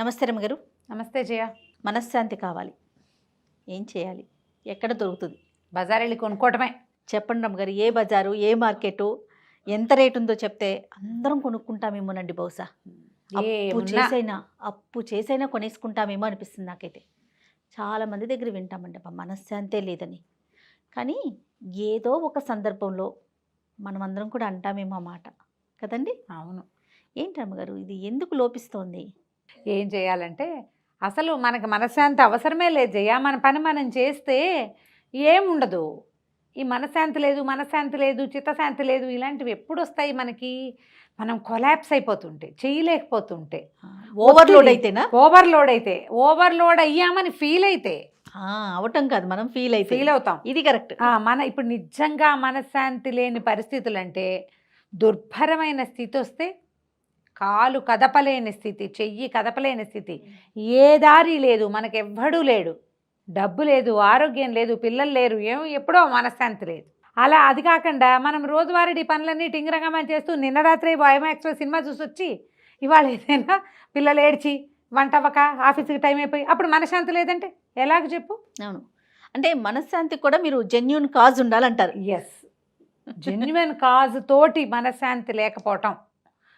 నమస్తే రమ్మగారు. నమస్తే జయ. మనశ్శాంతి కావాలి, ఏం చేయాలి? ఎక్కడ దొరుకుతుంది? బజార్ వెళ్ళి కొనుక్కోవటమే. చెప్పండి రమ్మగారు, ఏ బజారు, ఏ మార్కెటు, ఎంత రేటు ఉందో చెప్తే అందరం కొనుక్కుంటామేమోనండి. బహుశా అప్పు చేసైనా కొనేసుకుంటామేమో అనిపిస్తుంది నాకైతే. చాలామంది దగ్గర వింటామండి అబ్బా మనశ్శాంతే లేదని. కానీ ఏదో ఒక సందర్భంలో మనమందరం కూడా అంటామేమో ఆ మాట కదండి. అవును. ఏంటి రమ్మగారు, ఇది ఎందుకు లోపిస్తోంది? ఏం చేయాలంటే అసలు మనకి మనశ్శాంతి అవసరమే లేదు జయ. మన పని మనం చేస్తే ఏముండదు. ఈ మనశ్శాంతి లేదు, చిత్తశాంతి లేదు, ఇలాంటివి ఎప్పుడు వస్తాయి మనకి? మనం కొలాప్స్ అయిపోతుంటే, చేయలేకపోతుంటే, ఓవర్లోడ్ అయ్యామని ఫీల్ అయితే, అవటం కాదు, మనం ఫీల్ అవుతాం. ఇది కరెక్ట్. మన ఇప్పుడు నిజంగా మనశ్శాంతి లేని పరిస్థితులు అంటే దుర్భరమైన స్థితి వస్తే, కాలు కదపలేని స్థితి, చెయ్యి కదపలేని స్థితి, ఏ దారి లేదు, మనకెవ్వడూ లేడు, డబ్బు లేదు, ఆరోగ్యం లేదు, పిల్లలు లేరు, ఎప్పుడో మనశ్శాంతి లేదు. అలా అది కాకుండా మనం రోజువారీ పనులన్నీ టింగరంగా చేస్తూ నిన్న రాత్రి ఐమాక్స్లో సినిమా చూసి వచ్చి ఇవాళ ఏదైనా పిల్లలు ఏడ్చి వంట అవ్వక ఆఫీస్కి టైం అయిపోయి అప్పుడు మనశ్శాంతి లేదంటే ఎలాగ చెప్పు? అవును, అంటే మనశ్శాంతికి కూడా మీరు జెన్యూన్ కాజ్ ఉండాలంటారు. ఎస్, జెన్యున్ కాజ్ తోటి మనశ్శాంతి లేకపోవటం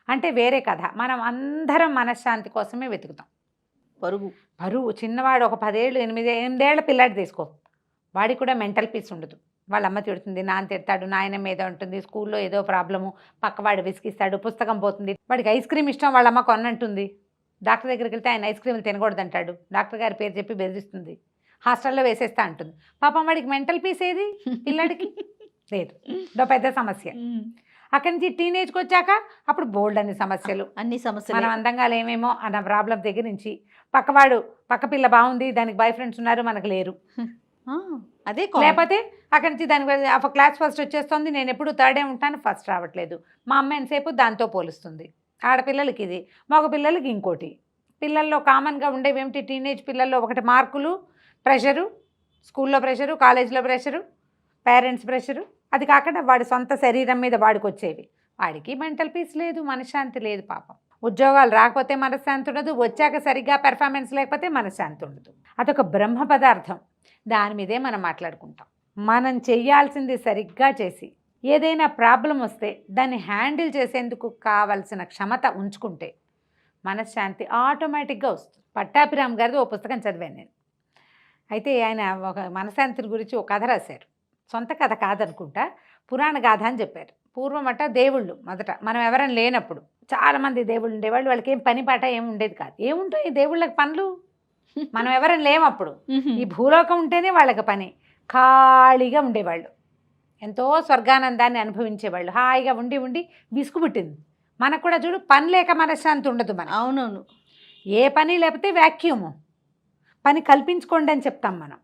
అంటే వేరే కథ. మనం అందరం మనశ్శాంతి కోసమే వెతుకుతాం. పరువు చిన్నవాడు ఒక 10 ఏళ్ళు 8 ఏళ్ల పిల్లాడు తీసుకో, వాడికి కూడా మెంటల్ పీస్ ఉండదు. వాళ్ళ అమ్మ తిడుతుంది, నాన్న తిడతాడు, నాయన మీద ఉంటుంది, స్కూల్లో ఏదో ప్రాబ్లము, పక్కవాడు విసిగిస్తాడు, పుస్తకం పోతుంది, వాడికి ఐస్ క్రీమ్ ఇష్టం, వాళ్ళ అమ్మ కొన్నంటుంది. డాక్టర్ దగ్గరికి వెళ్తే ఆయన ఐస్ క్రీమ్లు తినకూడదంటాడు, డాక్టర్ గారి పేరు చెప్పి బెదిరిస్తుంది, హాస్టల్లో వేసేస్తా అంటుంది. పాపం వాడికి మెంటల్ పీస్ ఏది పిల్లాడికి? లేదు. ఇదో పెద్ద సమస్య. అక్కడి నుంచి టీనేజ్కి వచ్చాక అప్పుడు బోల్డ్ అన్ని సమస్యలు, మనం అందంగా లేమేమో అన్న ప్రాబ్లం దగ్గర నుంచి, పక్క పిల్ల బాగుంది, దానికి బాయ్ ఫ్రెండ్స్ ఉన్నారు, మనకు లేరు, అదే. లేకపోతే అక్కడి నుంచి దానికి క్లాస్ ఫస్ట్ వచ్చేస్తుంది, నేను ఎప్పుడు థర్డే ఉంటాను, ఫస్ట్ రావట్లేదు, మా అమ్మ ఎంతసేపు దాంతో పోలుస్తుంది. ఆడపిల్లలకి ఇది, మగ పిల్లలకి ఇంకోటి. పిల్లల్లో కామన్గా ఉండేవి ఏమిటి? టీనేజ్ పిల్లల్లో ఒకటి మార్కులు, ప్రెషరు, స్కూల్లో ప్రెషరు, కాలేజీలో ప్రెషరు, పేరెంట్స్ ప్రెషరు, అది కాకుండా వాడి సొంత శరీరం మీద వాడికి వచ్చేవి. వాడికి మెంటల్ పీస్ లేదు, మనశ్శాంతి లేదు. పాపం ఉద్యోగాలు రాకపోతే మనశ్శాంతి ఉండదు, వచ్చాక సరిగ్గా పెర్ఫార్మెన్స్ లేకపోతే మనశ్శాంతి ఉండదు. అదొక బ్రహ్మ పదార్థం, దాని మీదే మనం మాట్లాడుకుంటాం. మనం చెయ్యాల్సింది సరిగ్గా చేసి ఏదైనా ప్రాబ్లం వస్తే దాన్ని హ్యాండిల్ చేసేందుకు కావలసిన క్షమత ఉంచుకుంటే మనశ్శాంతి ఆటోమేటిక్గా వస్తుంది. పట్టాభిరామ్ గారిది ఓ పుస్తకం చదివాను నేను. అయితే ఆయన ఒక మనశ్శాంతి గురించి ఒక కథ రాశారు. సొంత కథ కాదనుకుంటా, పురాణ గాథ అని చెప్పారు. పూర్వం అట్ట దేవుళ్ళు మొదట మనం ఎవరైనా లేనప్పుడు చాలామంది దేవుళ్ళు ఉండేవాళ్ళు, వాళ్ళకి ఏం పని పాట ఏమి ఉండేది కాదు. ఏముంటాయి దేవుళ్ళకి పనులు? మనం ఎవరైనా లేమప్పుడు, ఈ భూలోకం ఉంటేనే వాళ్ళకి పని. ఖాళీగా ఉండేవాళ్ళు, ఎంతో స్వర్గానందాన్ని అనుభవించేవాళ్ళు, హాయిగా ఉండి ఉండి విసుగు పుట్టింది మనకు కూడా. చూడు, పని లేక మనశ్శాంతి ఉండదు మనం. అవునవును, ఏ పని లేకపోతే వ్యాక్యూము, పని కల్పించుకోండి అని చెప్తాం మనం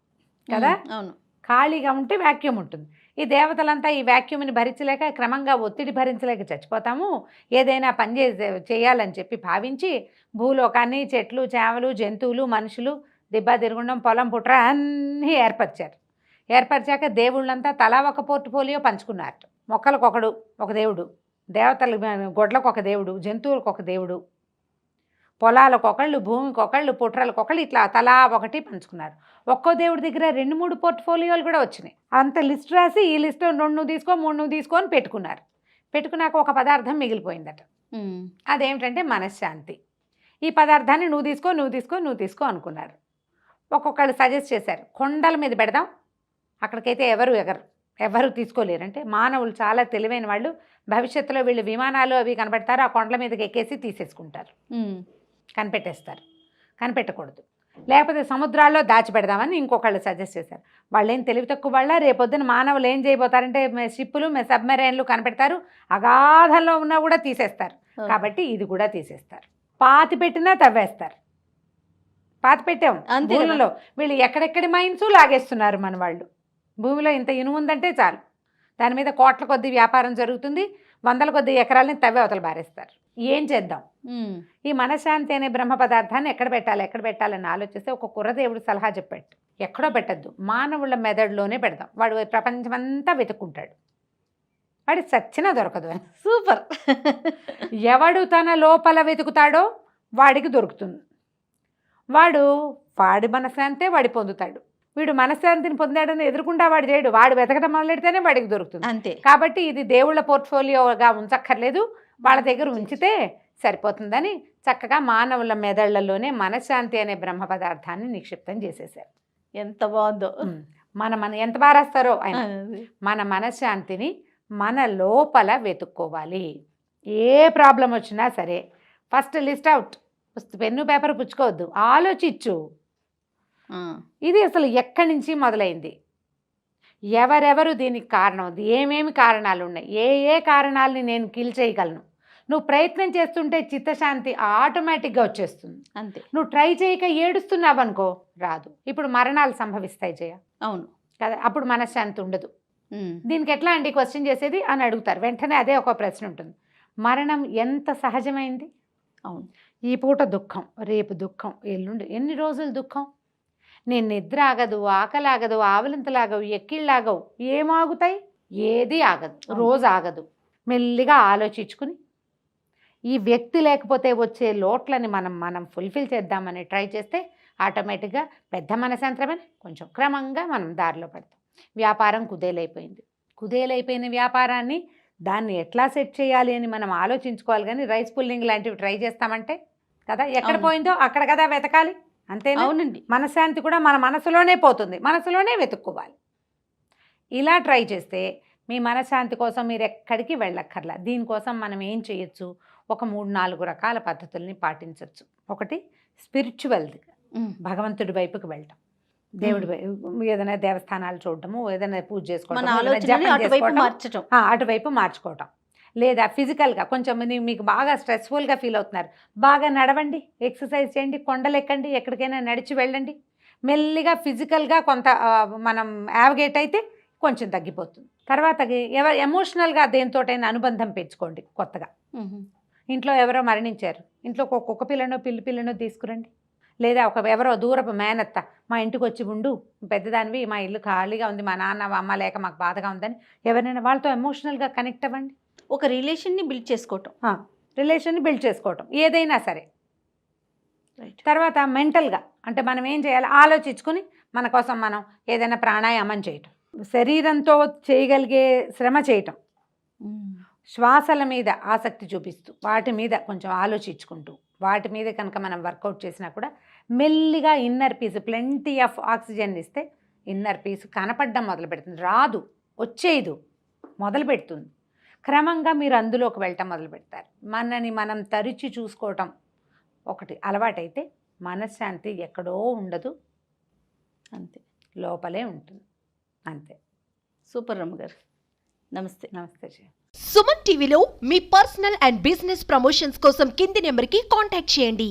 కదా. అవును, ఖాళీగా ఉంటే వ్యాక్యూమ్ ఉంటుంది. ఈ దేవతలంతా ఈ వ్యాక్యూమ్ని భరించలేక, క్రమంగా ఒత్తిడి భరించలేక చచ్చిపోతాము. ఏదైనా పని చేయాలని చెప్పి భావించి భూలోకాన్ని, చెట్లు, చేమలు, జంతువులు, మనుషులు, దిబ్బ తిరుగుండం, పొలం, పుట్ర అన్నీ ఏర్పరిచాక దేవుళ్ళంతా తలా ఒక పోర్ట్ఫోలియో పంచుకున్నారు. మొక్కలకొకడు ఒక దేవుడు, దేవతల గొడ్లకు ఒక దేవుడు, జంతువులకు ఒక దేవుడు, పొలాలకొకళ్ళు, భూమికొకళ్ళు, పుట్రలకొకళ్ళు, ఇట్లా తలా ఒకటి పంచుకున్నారు. ఒక్కో దేవుడి దగ్గర 2-3 పోర్ట్ఫోలియోలు కూడా వచ్చినాయి. అంత లిస్ట్ రాసి ఈ లిస్ట్లో 2 నువ్వు తీసుకో, 3 నువ్వు తీసుకో అని పెట్టుకున్నారు. పెట్టుకున్నాక ఒక పదార్థం మిగిలిపోయిందట. అదేమిటంటే మనశ్శాంతి. ఈ పదార్థాన్ని నువ్వు తీసుకో అనుకున్నారు. ఒక్కొక్కళ్ళు సజెస్ట్ చేశారు, కొండల మీద పెడదాం, అక్కడికైతే ఎవరు తీసుకోలేరంటే. మానవులు చాలా తెలివైన వాళ్ళు, భవిష్యత్తులో వీళ్ళు విమానాలు అవి కనపెడతారు, ఆ కొండల మీదకి ఎక్కేసి తీసేసుకుంటారు, కనిపెట్టేస్తారు. కనిపెట్టకూడదు. లేకపోతే సముద్రాల్లో దాచిపెడదామని ఇంకొకళ్ళు సజెస్ట్ చేశారు. వాళ్ళు ఏం తెలివి తక్కువ వాళ్ళ, రేపొద్దున మానవులు ఏం చేయబోతారంటే షిప్పులు, సబ్మెరైన్లు కనిపెడతారు, అగాధంలో ఉన్నా కూడా తీసేస్తారు. కాబట్టి ఇది కూడా తీసేస్తారు. పాతి పెట్టినా తవ్వేస్తారు. పాతి పెట్టాం భూమిలో, వీళ్ళు ఎక్కడెక్కడి మైన్స్ లాగేస్తున్నారు మన వాళ్ళు. భూమిలో ఇంత ఇనుముందంటే చాలు, దాని మీద కోట్ల కొద్ది వ్యాపారం జరుగుతుంది, 100 కొద్ది ఎకరాలని తవ్వి అవతల బారేస్తారు. ఏం చేద్దాం? ఈ మనశ్శాంతి అనే బ్రహ్మ పదార్థాన్ని ఎక్కడ పెట్టాలని ఆలోచిస్తే ఒక కుర్రదేవుడు సలహా చెప్పాడు, ఎక్కడో పెట్టద్దు, మానవుల మెదడులోనే పెడదాం. వాడు ప్రపంచమంతా వెతుక్కుంటాడు, వాడి చచ్చినా దొరకదు. సూపర్. ఎవడు తన లోపల వెతుకుతాడో వాడికి దొరుకుతుంది. వాడి మనశ్శాంతే వాడి పొందుతాడు. వీడు మనశ్శాంతిని పొందాడని ఎదురుకుండా వాడు చేయడు, వాడు వెతకడం మొదలెడితేనే వాడికి దొరుకుతుంది. అంతే. కాబట్టి ఇది దేవుళ్ళ పోర్ట్ఫోలియోగా ఉంచక్కర్లేదు, వాళ్ళ దగ్గర ఉంచితే సరిపోతుందని చక్కగా మానవుల మెదళ్లలోనే మనశ్శాంతి అనే బ్రహ్మ పదార్థాన్ని నిక్షిప్తం చేసేసారు. ఎంత బాగుందో. మన ఎంత బాగా రాస్తారో ఆయన. మన మనశ్శాంతిని మన లోపల వెతుక్కోవాలి. ఏ ప్రాబ్లం వచ్చినా సరే first list out, pen paper పుచ్చుకోవద్దు, ఆలోచించు. ఇది అసలు ఎక్కడి నుంచి మొదలైంది, ఎవరెవరు దీనికి కారణం, ఏమేమి కారణాలు ఉన్నాయి, ఏ కారణాలని నేను కిల్ చేయగలను. నువ్వు ప్రయత్నం చేస్తుంటే చిత్తశాంతి ఆటోమేటిక్గా వచ్చేస్తుంది. అంతే. నువ్వు ట్రై చేయక ఏడుస్తున్నావు అనుకో, రాదు. ఇప్పుడు మరణాలు సంభవిస్తాయి జయ. అవును కదా, అప్పుడు మనశ్శాంతి ఉండదు. దీనికి ఎట్లా అండి క్వశ్చన్ చేసేది అని అడుగుతారు. వెంటనే అదే ఒక ప్రశ్న ఉంటుంది, మరణం ఎంత సహజమైంది. అవును. ఈ పూట దుఃఖం, రేపు దుఃఖం, ఎల్లుండి, ఎన్ని రోజులు దుఃఖం. నేను నిద్ర ఆగదు, ఆకలి ఆగదు, ఆవలింతలాగవు, ఎక్కిళ్ళాగవు, ఏమాగుతాయి, ఏది ఆగదు, రోజు ఆగదు. మెల్లిగా ఆలోచించుకుని ఈ వ్యక్తి లేకపోతే వచ్చే లోట్లని మనం ఫుల్ఫిల్ చేద్దామని ట్రై చేస్తే ఆటోమేటిక్గా పెద్ద మనసంత్రమని కొంచెం క్రమంగా మనం దారిలో పడతాం. వ్యాపారం కుదేలైపోయిన వ్యాపారాన్ని దాన్ని ఎట్లా సెట్ చేయాలి అని మనం ఆలోచించుకోవాలి. కానీ రైస్ పుల్లింగ్ లాంటివి ట్రై చేస్తామంటే కదా, ఎక్కడ పోయిందో అక్కడ కదా వెతకాలి. అంతేనా? అవునండి. మనశ్శాంతి కూడా మన మనసులోనే పోతుంది, మనసులోనే వెతుక్కోవాలి. ఇలా ట్రై చేస్తే మీ మనశ్శాంతి కోసం మీరు ఎక్కడికి వెళ్ళక్కర్లా. దీనికోసం మనం ఏం చేయొచ్చు, ఒక 3-4 రకాల పద్ధతుల్ని పాటించవచ్చు. ఒకటి స్పిరిచువల్ది, భగవంతుడి వైపుకి వెళ్ళటం, దేవుడి ఏదైనా దేవస్థానాలు చూడటము, ఏదైనా పూజ చేసుకోవటం, అటువైపు మార్చుకోవటం. లేదా ఫిజికల్గా కొంచెం మీకు బాగా స్ట్రెస్ఫుల్గా ఫీల్ అవుతున్నారు, బాగా నడవండి, ఎక్సర్సైజ్ చేయండి, కొండలు ఎక్కండి, ఎక్కడికైనా నడిచి వెళ్ళండి. మెల్లిగా ఫిజికల్గా కొంత మనం యావగేట్ అయితే కొంచెం తగ్గిపోతుంది. తర్వాత ఎమోషనల్గా దేనితోటైనా అనుబంధం పెంచుకోండి. కొత్తగా ఇంట్లో ఎవరో మరణించారు, ఇంట్లో ఒక కుక్క పిల్లనో పిల్లనో తీసుకురండి. లేదా ఎవరో దూరపు మేనత్త మా ఇంటికి వచ్చి ఉండు, పెద్దదానివి, మా ఇల్లు ఖాళీగా ఉంది, మా నాన్న అమ్మ లేక మాకు బాధగా ఉందని ఎవరైనా వాళ్ళతో ఎమోషనల్గా కనెక్ట్ అవ్వండి. ఒక రిలేషన్ని బిల్డ్ చేసుకోవటం ఏదైనా సరే. తర్వాత మెంటల్గా అంటే మనం ఏం చేయాలి ఆలోచించుకుని మన కోసం మనం ఏదైనా ప్రాణాయామం చేయటం, శరీరంతో చేయగలిగే శ్రమ చేయటం, శ్వాసల మీద ఆసక్తి చూపిస్తూ వాటి మీద కొంచెం ఆలోచించుకుంటూ వాటి మీద కనుక మనం వర్కౌట్ చేసినా కూడా మెల్లిగా inner peace, plenty of oxygen ఇస్తే ఇన్నర్ పీస్ కనపడడం మొదలు పెడుతుంది. రాదు, వచ్చేదు, మొదలు పెడుతుంది. క్రమంగా మీరు అందులోకి వెళ్ళటం మొదలు పెడతారు. మనని మనం తరిచి చూసుకోవటం ఒకటి అలవాటైతే మనశ్శాంతి ఎక్కడో ఉండదు, అంతే, లోపలే ఉంటుంది. అంతే. సూపర్ రమ్మ గారు, నమస్తే. నమస్తే. సుమన్ టీవీలో మీ పర్సనల్ అండ్ బిజినెస్ ప్రమోషన్స్ కోసం కింది నెంబర్కి కాంటాక్ట్ చేయండి.